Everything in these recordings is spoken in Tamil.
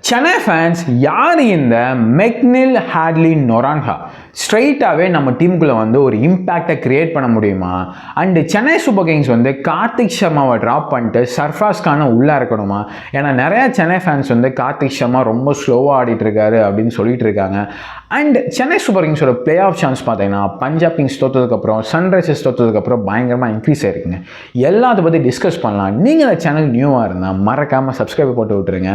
சென்னை ஃபேன்ஸ் யார் இந்த மெக்னில் ஹேட்லி நொரான்ஹா ஸ்ட்ரைட்டாகவே நம்ம டீமுக்குள்ளே வந்து ஒரு இம்பேக்டை க்ரியேட் பண்ண முடியுமா? அண்டு சென்னை சூப்பர் கிங்ஸ் வந்து கார்த்திக் சர்மாவை ட்ராப் பண்ணிட்டு சர்ஃப்ராஸ் கானை உள்ளே இருக்கணுமா? ஏன்னா நிறையா சென்னை ஃபேன்ஸ் வந்து கார்த்திக் சர்மா ரொம்ப ஸ்லோவாக ஆடிட்டுருக்காரு அப்படின்னு சொல்லிட்டு இருக்காங்க. அண்ட் சென்னை சூப்பர் கிங்ஸோட பிளே ஆஃப் சான்ஸ் பார்த்தீங்கன்னா பஞ்சாப் கிங்ஸ் தோற்றதுக்கப்புறம் சன்ரைசர்ஸ் தோற்றதுக்கப்புறம் பயங்கரமாக இன்க்ரீஸ் ஆகிருக்குங்க. எல்லாத்தை பற்றி டிஸ்கஸ் பண்ணலாம். நீங்கள் அந்த சேனல் நியூவாக இருந்தால் மறக்காமல் சப்ஸ்கிரைப் போட்டு விட்டுருங்க.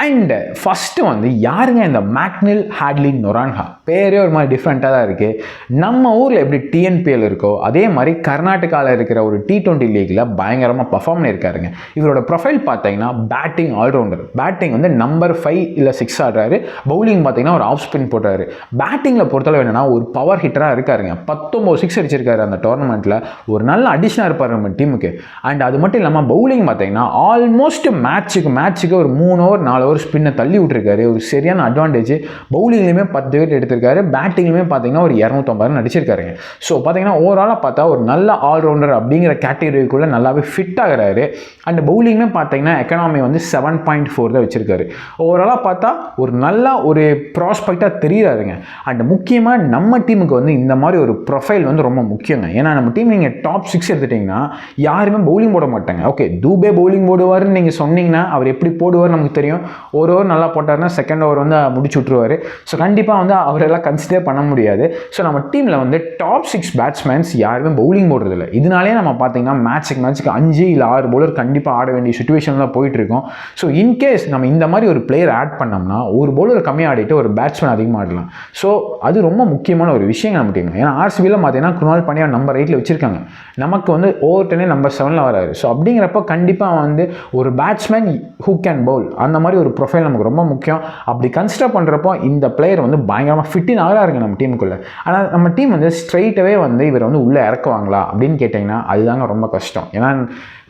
அண்ட் ஃபஸ்ட்டு வந்து யாருங்க இந்த மெக்னில் ஹேட்லி நொரான்ஹா? பேரே ஒரு மாதிரி டிஃப்ரெண்ட்டாக தான் இருக்குது. நம்ம ஊரில் எப்படி டிஎன்பிஎல் இருக்கோ அதே மாதிரி கர்நாடகாவில் இருக்கிற ஒரு T20 லீக்கில் பயங்கரமாக பர்ஃபார்ம் பண்ணியிருக்காருங்க. இவரோட ப்ரொஃபைல் பார்த்தீங்கன்னா பேட்டிங் ஆல்ரவுண்டர். பேட்டிங் வந்து நம்பர் 5 இல்லை 6 ஆடுறாரு. பவுலிங் பார்த்தீங்கன்னா ஒரு ஆஃப் ஸ்பின் போடுறாரு. பேட்டிங்கில் பொறுத்தளவு என்னென்னா ஒரு பவர் ஹிட்டராக இருக்காருங்க. 19 6 அடிச்சிருக்காரு அந்த டோர்னமெண்ட்டில். ஒரு நல்ல அடிஷனாக இருப்பார் நம்ம டீமுக்கு. அண்ட் அது மட்டும் இல்லாமல் பவுலிங் பார்த்தீங்கன்னா ஆல்மோஸ்ட் மேட்ச்சுக்கு ஒரு 3 ஓவர் 4 ஓவர் ஸ்பின்னை தள்ளி விட்டுருக்காரு. ஒரு சரியான அட்வான்டேஜ். பவுலிங்லேயுமே 10 விக்கெட் எடுத்திருக்காரு. பேட்டிங்லேயுமே பார்த்தீங்கன்னா ஒரு 250 ரன் அடிச்சிருக்காருங்க. ஸோ பார்த்தீங்கன்னா ஓவராலாக பார்த்தா ஒரு நல்ல ஆல்ரவுண்டர் அப்படிங்கிற கேட்டகரிக்குள்ளே நல்லாவே ஃபிட் ஆகிறாரு. அண்ட் பவுலிங்குமே பார்த்தீங்கன்னா எக்கனாமி வந்து 7.4 தான் வச்சிருக்காரு. ஓவராலாக பார்த்தா ஒரு நல்ல ஒரு ப்ராஸ்பெக்டாக தெரியுறாருங்க. அண்ட் முக்கியமாக நம்ம டீமுக்கு வந்து இந்த மாதிரி ஒரு ப்ரொஃபைல் வந்து ரொம்ப முக்கியங்க. ஏன்னா நம்ம டீம் நீங்கள் டாப் 6 எடுத்துட்டிங்கன்னா யாருமே பவுலிங் போட மாட்டாங்க. ஓகே, தூபே பவுலிங் போடுவார்னு நீங்கள் சொன்னீங்கன்னா அவர் எப்படி போடுவார் நமக்கு தெரியும். ஒரு ஓவர் நல்லா போட்டார்னா செகண்ட் ஓவர் வந்து முடிச்சு விட்ருவார். ஸோ கண்டிப்பாக வந்து அவரெல்லாம் கன்சிடர் பண்ண முடியாது. ஸோ நம்ம டீமில் வந்து டாப் 6 பேட்ஸ்மேன்ஸ் யாருமே பவுலிங் போடுறதில்லை. இதனாலே நம்ம பார்த்தீங்கன்னா மேட்ச்சுக்கு 5 இல்லை 6 பவுலர் கண்டிப்பாக ஆட வேண்டிய சுச்சுவேஷன் தான் போயிட்டுருக்கோம். ஸோ இன்கேஸ் நம்ம இந்த மாதிரி ஒரு பிளேயர் ஆட் பண்ணோம்னா ஒரு பவுலர் கம்மியாக ஆடிட்டு ஒரு பேட்ஸ்மேன் அதிகமாக ஆடலாம். ஸோ அது ரொம்ப முக்கியமான ஒரு விஷயம் நம்ம டீம். ஏன்னா ஆர்சிபியில் பார்த்தீங்கன்னா குணால் பாண்டியா நம்பர் 8 வச்சிருக்காங்க. நமக்கு வந்து ஓவர் 10 நம்பர் 7 வராது. ஸோ அப்படிங்கிறப்ப கண்டிப்பாக வந்து ஒரு பேட்ஸ்மேன் ஹூ கேன் பவுல் அந்த மாதிரி ஒரு ப்ரொஃபைல் நமக்கு ரொம்ப முக்கியம். அப்படி கன்சிடர் பண்ணுறப்போ இந்த பிளேயர் வந்து பயங்கரமாக ஃபிட்டின் ஆகிறாருங்க நம்ம டீமுக்குள்ளே. ஆனால் நம்ம டீம் வந்து ஸ்ட்ரைட்டாகவே வந்து இவர் வந்து உள்ளே இறக்குவாங்களா அப்படின்னு கேட்டிங்கன்னா அதுதாங்க ரொம்ப கஷ்டம். ஏன்னா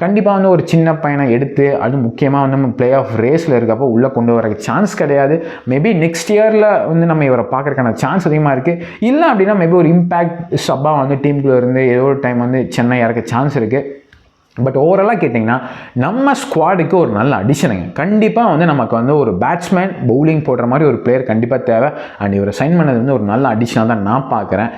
கண்டிப்பாக வந்து ஒரு சின்ன பையனை எடுத்து அது முக்கியமாக வந்து நம்ம பிளே ஆஃப் ரேஸில் இருக்கப்போ உள்ளே கொண்டு வர சான்ஸ் கிடையாது. மேபி நெக்ஸ்ட் இயரில் வந்து நம்ம இவரை பார்க்குறதுக்கான சான்ஸ் அதிகமாக இருக்குது. இல்லை அப்படின்னா மேபி ஒரு இம்பேக்ட் சப்பாக வந்து டீமுக்குள்ளே இருந்து ஏதோ ஒரு டைம் வந்து சென்னை இறக்க சான்ஸ் இருக்குது. பட் ஓவராலாக கேட்டிங்கன்னா நம்ம ஸ்குவாடுக்கு ஒரு நல்ல அடிஷனுங்க. கண்டிப்பாக வந்து நமக்கு வந்து ஒரு பேட்ஸ்மேன் பவுலிங் போடுற மாதிரி ஒரு பிளேயர் கண்டிப்பாக தேவை. அண்ட் இவரை சைன் பண்ணது வந்து ஒரு நல்ல அடிஷனாக தான் நான் பார்க்குறேன்.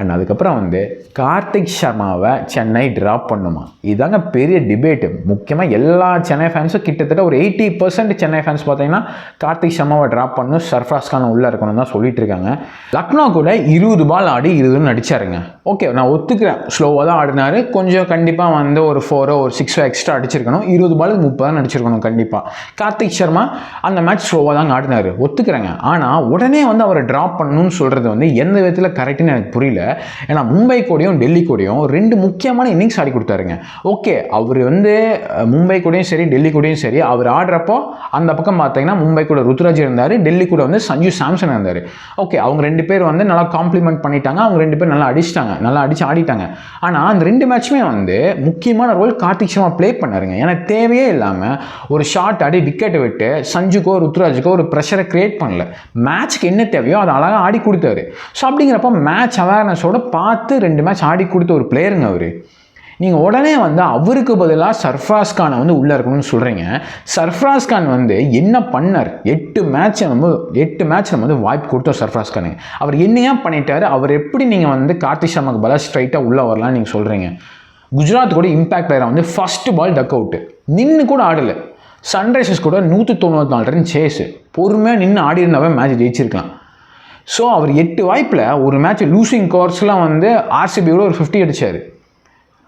அண்ட் அதுக்கப்புறம் வந்து கார்த்திக் சர்மாவை சென்னை ட்ராப் பண்ணுமா? இதுதாங்க பெரிய டிபேட்டு. முக்கியமாக எல்லா சென்னை ஃபேன்ஸும் கிட்டத்தட்ட ஒரு 80% சென்னை ஃபேன்ஸ் பார்த்தீங்கன்னா கார்த்திக் சர்மாவை ட்ராப் பண்ணணும், சர்ஃப்ராஸ் கான் உள்ளே இருக்கணும் தான் சொல்லிட்டு இருக்காங்க. லக்னோ கூட 20 பால் ஆடி 20 ரன் அடிச்சாருங்க. ஓகே, நான் ஒத்துக்கிறேன், ஸ்லோவாக தான் ஆடினார். கொஞ்சம் கண்டிப்பாக வந்து ஒரு 4 ஒரு 6 எக்ஸ்ட்ரா அடிச்சிருக்கணும். 20 பாலுக்கு 30 ரன் அடிச்சிருக்கணும் கண்டிப்பாக. கார்த்திக் சர்மா அந்த மேட்ச் ஸ்லோவாக தாங்க ஆடினார், ஒத்துக்கிறேங்க. ஆனால் உடனே வந்து அவரை ட்ராப் பண்ணணும்னு சொல்கிறது வந்து எந்த விதத்தில் கரெக்டுன்னு எனக்கு புரியல. ஏன்னா மும்பை கூடயும் டெல்லி கூடயும் 2 முக்கியமான இன்னிங்ஸ் ஆடி கொடுத்தாருங்க. ஓகே, அவர் வந்து மும்பை கூடயும் சரி டெல்லி கூடயும் சரி அவர் ஆடுறப்போ அந்த பக்கம் பார்த்தீங்கன்னா மும்பை கூட ருத்ராஜ் இருந்தார், டெல்லி கூட வந்து சஞ்சு சாம்சன் இருந்தார். ஓகே, அவங்க 2 பேர் வந்து நல்லா காம்ப்ளிமெண்ட் பண்ணிட்டாங்க. அவங்க 2 பேர் நல்லா அடிச்சிட்டாங்க, நல்லா அடித்து ஆடிட்டாங்க. ஆனால் அந்த 2 மேட்சுமே வந்து முக்கியமான ரோல் கார்த்திக் சர்மா ப்ளே பண்ணாருங்க. ஏன்னா தேவையே இல்லாமல் ஒரு ஷார்ட் ஆடி விக்கெட்டை விட்டு சஞ்சுக்கோ ருத்ராஜுக்கோ ஒரு ப்ரெஷரை கிரியேட் பண்ணல. மேட்ச்க்கு என்ன தேவையோ அதை அழகாக ஆடி கொடுத்தாரு. ஸோ அப்படிங்கிறப்ப மேட்ச் அவேர்னஸோட பார்த்து 2 மேட்ச் ஆடி கொடுத்த ஒரு பிளேயருங்க அவர். நீங்கள் உடனே வந்து அவருக்கு பதிலாக சர்ஃப்ராஸ் கானை வந்து உள்ளே இருக்கணும்னு சொல்கிறீங்க. சர்ஃப்ராஸ் கான் வந்து என்ன பண்ணார்? 8 மேட்ச் நம்ம வந்து வாய்ப்பு கொடுத்தோம் சர்ஃப்ராஸ் கானுக்கு. அவர் என்னையா பண்ணிட்டார்? அவர் எப்படி நீங்கள் வந்து கார்த்திக் சர்மாக்கு பதிலாக ஸ்ட்ரைட்டாக உள்ளே வரலான்னு நீங்கள் சொல்கிறீங்க? குஜராத் கூட இம்பாக்ட் பிளேயராக வந்து ஃபஸ்ட்டு பால் டக் அவுட்டு, நின்று கூட ஆடலை. சன்ரைசர்ஸ் கூட 194 ரன் சேஸு, பொறுமையாக நின்று ஆடி இருந்தாவே மேட்ச் ஜெயிச்சிருக்கலாம். ஸோ அவர் 8 வாய்ப்பில் ஒரு மேட்ச் லூசிங் கோர்ஸ்லாம் வந்து ஆர்சிபியோட ஒரு 50 அடித்தார்.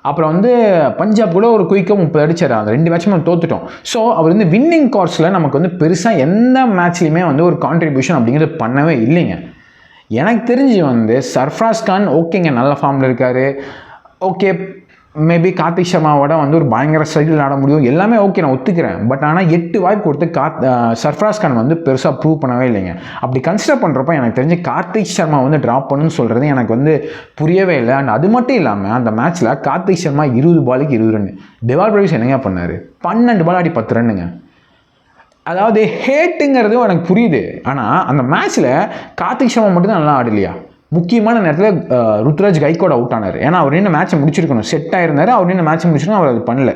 அப்புறம் வந்து பஞ்சாப் கூட ஒரு குயிக்காக 30 அடித்தார். அந்த 2 மேட்சும் நம்ம தோத்துட்டோம். ஸோ அவர் வந்து வின்னிங் கோர்ஸில் நமக்கு வந்து பெருசாக எந்த மேட்ச்லையுமே வந்து ஒரு கான்ட்ரிபியூஷன் அப்படிங்கிறது பண்ணவே இல்லைங்க. எனக்கு தெரிஞ்சு வந்து சர்ஃப்ராஸ் கான் ஓகேங்க, நல்ல ஃபார்மில் இருக்கார். ஓகே, மேபி கார்த்திக் சர்மாவோட வந்து ஒரு பயங்கர ஸ்டைலில் ஆட முடியும், எல்லாமே ஓகே, நான் ஒத்துக்கிறேன். பட் ஆனால் 8 வாய்ப்பு கொடுத்து சர்ஃப்ராஸ் கான் வந்து பெருசாக ப்ரூவ் பண்ணவே இல்லைங்க. அப்படி கன்சிடர் பண்ணுறப்ப எனக்கு தெரிஞ்சு கார்த்திக் சர்மா வந்து ட்ராப் பண்ணுன்னு சொல்கிறது எனக்கு வந்து புரியவே இல்லை. அண்ட் அது மட்டும் இல்லாமல் அந்த மேட்ச்சில் கார்த்திக் சர்மா 20 பாலுக்கு 20 ரன், டெவால் பிரவிஸ் என்னங்க பண்ணார்? 12 பால் ஆடி 10 ரன்னுங்க. அதாவது ஹேட்டுங்கிறதும் எனக்கு புரியுது. ஆனால் அந்த மேட்ச்சில் கார்த்திக் சர்மா மட்டும்தான் நல்லா ஆடலையா? முக்கியமான நேரத்தில் ருத்ராஜ் கைக்கோட அவுட் ஆனார். ஏன்னா அவர் இன்னும் மேட்சை முடிச்சிருக்கணும், செட் ஆயிருந்தார். அவர் இன்னும் மேட்சை முடிச்சிருக்கணும், அவர் அது பண்ணல.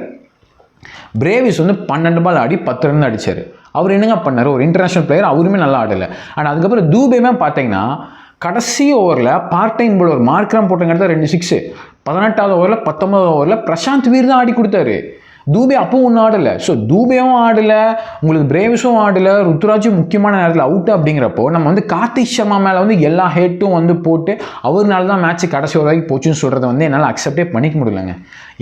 பிரேவிஸ் வந்து 12 பால் ஆடி 10 ரன் அடித்தார். அவர் என்னங்க பண்ணார், ஒரு இன்டர்நேஷனல் பிளேயர், அவருமே நல்லா ஆடலை. அண்ட் அதுக்கப்புறம் தூபேமே பார்த்தீங்கன்னா கடைசி ஓவரில் பார்ட் டைம் பவுலர் மார்க்ராம் போட்டங்கிறத 2 6, 18வது ஓவரில் 19வது ஓவரில் பிரசாந்த் வீர் தான் ஆடி கொடுத்தாரு. தூபே அப்பவும் ஒன்றும் ஆடலை. ஸோ தூபேவும் ஆடலை, உங்களுக்கு பிரேவிஸும் ஆடலை, ருத்துராஜும் முக்கியமான நேரத்தில் அவுட்டு. அப்படிங்கிறப்போ நம்ம வந்து கார்த்திக் சர்மா மேலே வந்து எல்லா ஹேட்டும் வந்து போட்டு அவர்னால தான் மேட்ச் கடைசி ஒரு வரைக்கும் போச்சுன்னு சொல்கிறத வந்து என்னால் அக்செப்டே பண்ணிக்க முடியலங்க.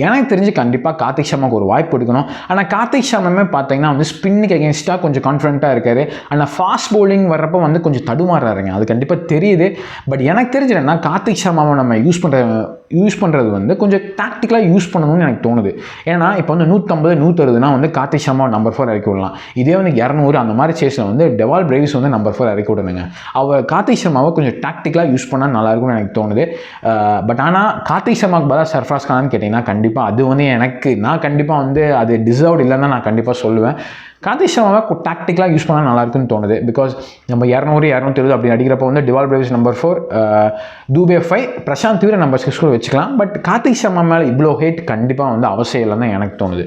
எனக்கு தெரிஞ்சு கண்டிப்பாக கார்த்திக் சர்மாவுக்கு ஒரு வாய்ப்பு எடுக்கணும். ஆனால் கார்த்திக் சர்மாவே பார்த்தீங்கன்னா வந்து ஸ்பின்னுக்கு அகேன்ஸ்டாக கொஞ்சம் கான்ஃபிடென்ட்டாக இருக்காரு. ஆனால் ஃபாஸ்ட் பவுலிங் வர்றப்போ வந்து கொஞ்சம் தடுமாறுறாருங்க, அது கண்டிப்பாக தெரியுது. பட் எனக்கு தெரிஞ்சுன்னா கார்த்திக் சர்மாவை நம்ம யூஸ் பண்ணுறது வந்து கொஞ்சம் டாக்டிக்கலாக யூஸ் பண்ணணும்னு எனக்கு தோணுது. ஏன்னா இப்போ வந்து 150 160 வந்து கார்த்திக் சர்மா நம்பர் 4 இறக்கி விடலாம். இதே வந்து 200 அந்த மாதிரி சேஸில் வந்து டெவால் பிரேவிஸ் வந்து நம்பர் 4 இறக்கி விடணுங்க. அவர் கார்த்திக் சர்மாவை கொஞ்சம் டாக்டிக்கலாக யூஸ் பண்ணால் நல்லாயிருக்கும்னு எனக்கு தோணுது. பட் ஆனால் கார்த்திக் சர்மாவுக்கு பதிலாக சர்ஃப்ராஸ் கானான்னு கேட்டிங்கன்னா கண்டிப்பாக அது வந்து நான் கண்டிப்பாக வந்து அது டிசர்வ்ட் இல்லைன்னு தான் நான் கண்டிப்பாக சொல்லுவேன். கார்த்திக் சர்மாவை டாக்டிக்கலாக யூஸ் பண்ணால் நல்லாயிருக்குன்னு தோணுது. பிகாஸ் நம்ம 200 220 அப்படி அடிக்கிறப்போ வந்து Dewald Brevis number 4, Dube 5, Prashant Veer number 6 கூட வச்சுக்கலாம். பட் கார்த்திக் சர்மா மேலே இவ்வளோ ஹேட் கண்டிப்பாக வந்து அவசியம் இல்லைன்னு தான் எனக்கு தோணுது.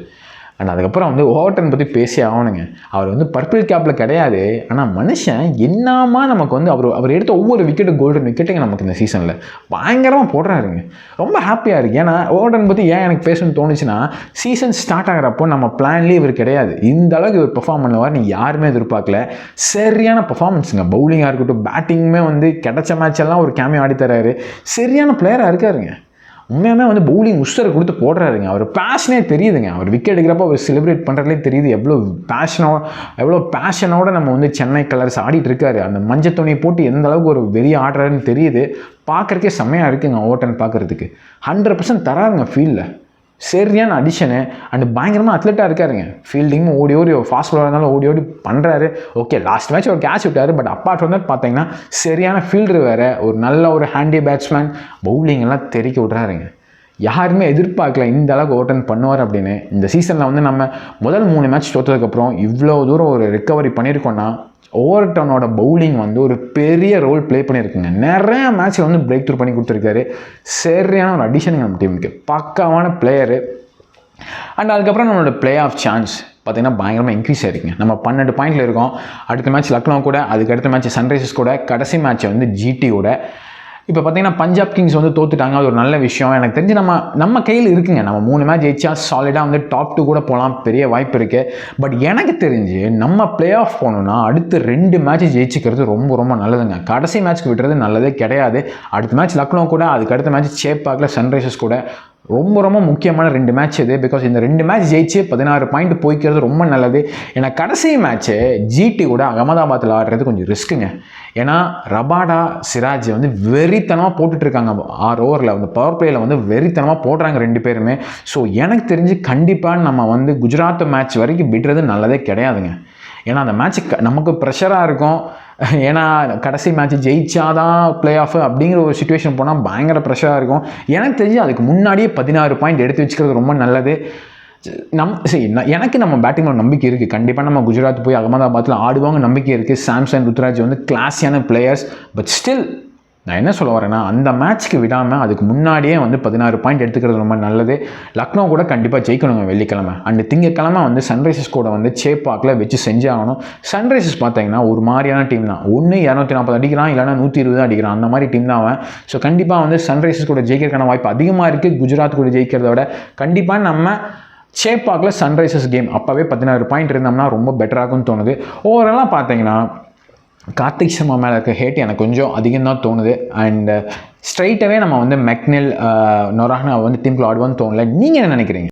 அண்ட் அதுக்கப்புறம் வந்து ஓவர்டன் பற்றி பேசி ஆகணுங்க. அவர் வந்து பர்பிள் கேப்பில் கிடையாது, ஆனால் மனுஷன் என்னமா நமக்கு வந்து அவர் எடுத்த ஒவ்வொரு கோல்டன் விக்கெட்டுங்க நமக்கு இந்த சீசனில் பயங்கரமாக போடுறாருங்க. ரொம்ப ஹாப்பியாக இருக்குது. ஏன்னா ஓவர்டன் பற்றி ஏன் எனக்கு பேசணும்னு தோணுச்சுன்னா, சீசன் ஸ்டார்ட் ஆகிறப்போ நம்ம பிளான்லேயே இவர் கிடையாது, இந்த அளவுக்கு இவர் பெர்ஃபார்ம் பண்ணுவார் நீ யாருமே எதிர்பார்க்கல. சரியான பெர்ஃபார்மன்ஸுங்க, பவுலிங்காக இருக்கட்டும், பேட்டிங்குமே வந்து கிடைச்ச மேட்ச் எல்லாம் ஒரு கேமியோ ஆடி தராரு. சரியான பிளேயராக இருக்காருங்க. உண்மையாகவே வந்து பவுலிங் உஸ்டரை கொடுத்து போடுறாருங்க. அவர் பேஷனே தெரியுதுங்க. அவர் விக்கெட் எடுக்கிறப்போ அவர் செலிப்ரேட் பண்ணுறதுலே தெரியுது எவ்வளோ பேஷனோட நம்ம வந்து சென்னை கலர்ஸ் ஆடிட்டு இருக்காரு. அந்த மஞ்சள் துணியை போட்டு எந்த அளவுக்கு ஒரு வெறிய ஆடுறாருன்னு தெரியுது. பார்க்குறக்கே செம்மையாக இருக்குங்க. ஓவர்டன் பார்க்குறதுக்கு 100% தராருங்க ஃபீல்டில். சரியான அடிஷனு. அண்ட் பயங்கரமாக அத்லெட்டாக இருக்காருங்க. ஃபீல்டிங்கும் ஓடி ஃபாஸ்ட் பாலாக இருந்தாலும் ஓடி பண்ணுறாரு. ஓகே, லாஸ்ட் மேட்ச் ஒரு கேட்ச் விட்டார். பட் அப்பார்ட் வந்து பார்த்தீங்கன்னா சரியான ஃபீல்டர் வேறு, ஒரு நல்ல ஒரு ஹேண்டி பேட்ஸ்மேன், பவுலிங் எல்லாம் தெறிக்க விட்றாருங்க. யாருமே எதிர்பார்க்கல இந்த அளவுக்கு ஓவர்டன் பண்ணுவார் அப்படின்னு. இந்த சீசனில் வந்து நம்ம முதல் 3 மேட்ச் தோற்றதுக்கப்புறம் இவ்வளோ தூரம் ஒரு ரெக்கவரி பண்ணியிருக்கோன்னா ஓவர்டனோட பவுலிங் வந்து ஒரு பெரிய ரோல் ப்ளே பண்ணியிருக்குங்க. நிறைய மேட்ச்சில் வந்து பிரேக் த்ரூ பண்ணி கொடுத்துருக்காரு. சரியான ஒரு அடிஷனுங்க நம்ம டீமுக்கு, பக்காவான பிளேயரு. அண்ட் அதுக்கப்புறம் நம்மளோட பிளே ஆஃப் சான்ஸ் பார்த்திங்கன்னா பயங்கரமாக இன்க்ரீஸ் ஆகிருக்குங்க. நம்ம 12 பாயிண்டில் இருக்கோம். அடுத்த மேட்ச் லக்னோ கூட, அதுக்கு அடுத்த மேட்ச் சன்ரைசர்ஸ் கூட, கடைசி மேட்ச்சை வந்து ஜிடியோட. இப்போ பார்த்தீங்கன்னா பஞ்சாப் கிங்ஸ் வந்து தோத்துட்டாங்க. அது ஒரு நல்ல விஷயம். எனக்கு தெரிஞ்சு நம்ம கையில் இருக்குங்க. நம்ம 3 மேட்ச் ஜெயிச்சா சாலிடாக வந்து டாப் 2 கூட போகலாம், பெரிய வாய்ப்பு இருக்குது. பட் எனக்கு தெரிஞ்சு நம்ம பிளே ஆஃப் போகணுன்னா அடுத்து 2 மேட்ச் ஜெயிச்சுக்கிறது ரொம்ப ரொம்ப நல்லதுங்க. கடைசி மேட்ச்க்கு விட்டுறது நல்லதே கிடையாது. அடுத்த மேட்ச் லக்னோ கூட, அதுக்கு அடுத்த மேட்ச் சேப்பாக்கில் சன்ரைசர்ஸ் கூட. ரொம்ப ரொம்ப முக்கியமான 2 மேட்ச் இது. பிகாஸ் இந்த 2 மேட்ச் ஜெயிச்சு 16 பாயிண்ட் போய்க்கிறது ரொம்ப நல்லது. ஏன்னா கடைசி மேட்ச்சு ஜிடி கூட அகமதாபாத்தில் ஆடுறது கொஞ்சம் ரிஸ்க்குங்க. ஏன்னா ரபாடா, சிராஜ் வந்து வெறித்தனமாக போட்டுட்ருக்காங்க. 6 ஓவரில் வந்து பவர் பிளேயில் வந்து வெறித்தனமாக போடுறாங்க 2 பேருமே. ஸோ எனக்கு தெரிஞ்சு கண்டிப்பாக நம்ம வந்து குஜராத் மேட்ச் வரைக்கும் விடுறது நல்லதே கிடையாதுங்க. ஏன்னா அந்த மேட்ச்சு நமக்கு ப்ரெஷராக இருக்கும். ஏன்னா கடைசி மேட்ச் ஜெயிச்சாதான் பிளே ஆஃப் அப்படிங்கிற ஒரு சுச்சுவேஷன் போனால் பயங்கர ப்ரெஷராக இருக்கும். எனக்கு தெரிஞ்சு அதுக்கு முன்னாடியே 16 பாயிண்ட் எடுத்து வச்சுக்கிறது ரொம்ப நல்லது. எனக்கு நம்ம பேட்டிங்கில் நம்பிக்கை இருக்குது. கண்டிப்பாக நம்ம குஜராத் போய் அகமதாபாத்தில் ஆடுவாங்க நம்பிக்கை இருக்குது. சாம்சன், ருத்ராஜ் வந்து கிளாஸியான பிளேயர்ஸ். பட் ஸ்டில் நான் என்ன சொல்ல வரேன்னா, அந்த மேட்ச்க்கு விடாமல் அதுக்கு முன்னாடியே வந்து 16 பாயிண்ட் எடுத்துக்கிறது ரொம்ப நல்லது. லக்னோ கூட கண்டிப்பாக ஜெயிக்கணுங்க வெள்ளிக்கிழமை. அண்ட் திங்கக்கிழமை வந்து சன்ரைசர்ஸ் கூட வந்து சேப்பாக்கில் வச்சு செஞ்சாகணும். சன்ரைசர்ஸ் பார்த்தீங்கன்னா ஒரு மாதிரியான டீம் தான். ஒன்று 240 அடிக்கிறான், இல்லைனா 120 அடிக்கிறான், அந்த மாதிரி டீம் தான் அவன். ஸோ கண்டிப்பாக வந்து சன்ரைசர்ஸ் கூட ஜெயிக்கிறதுக்கான வாய்ப்பு அதிகமாக இருக்குது. குஜராத் கூட ஜெயிக்கிறத விட கண்டிப்பாக நம்ம சேப்பாக்கில் சன்ரைசர்ஸ் கேம் அப்போவே 16 பாயிண்ட் இருந்தோம்னா ரொம்ப பெட்டராகும்னு தோணுது. ஓவராலாக பார்த்தீங்கன்னா கார்த்திக் சர்மா மேலே இருக்க ஹேட் எனக்கு கொஞ்சம் அதிகம் தான் தோணுது. அண்ட் ஸ்ட்ரைட்டாகவே நம்ம வந்து மெக்னில், நொராஹ்னா வந்து டீமுக்குள்ள ஆடுவான்னு தோணலை. நீங்கள் என்ன நினைக்கிறீங்க?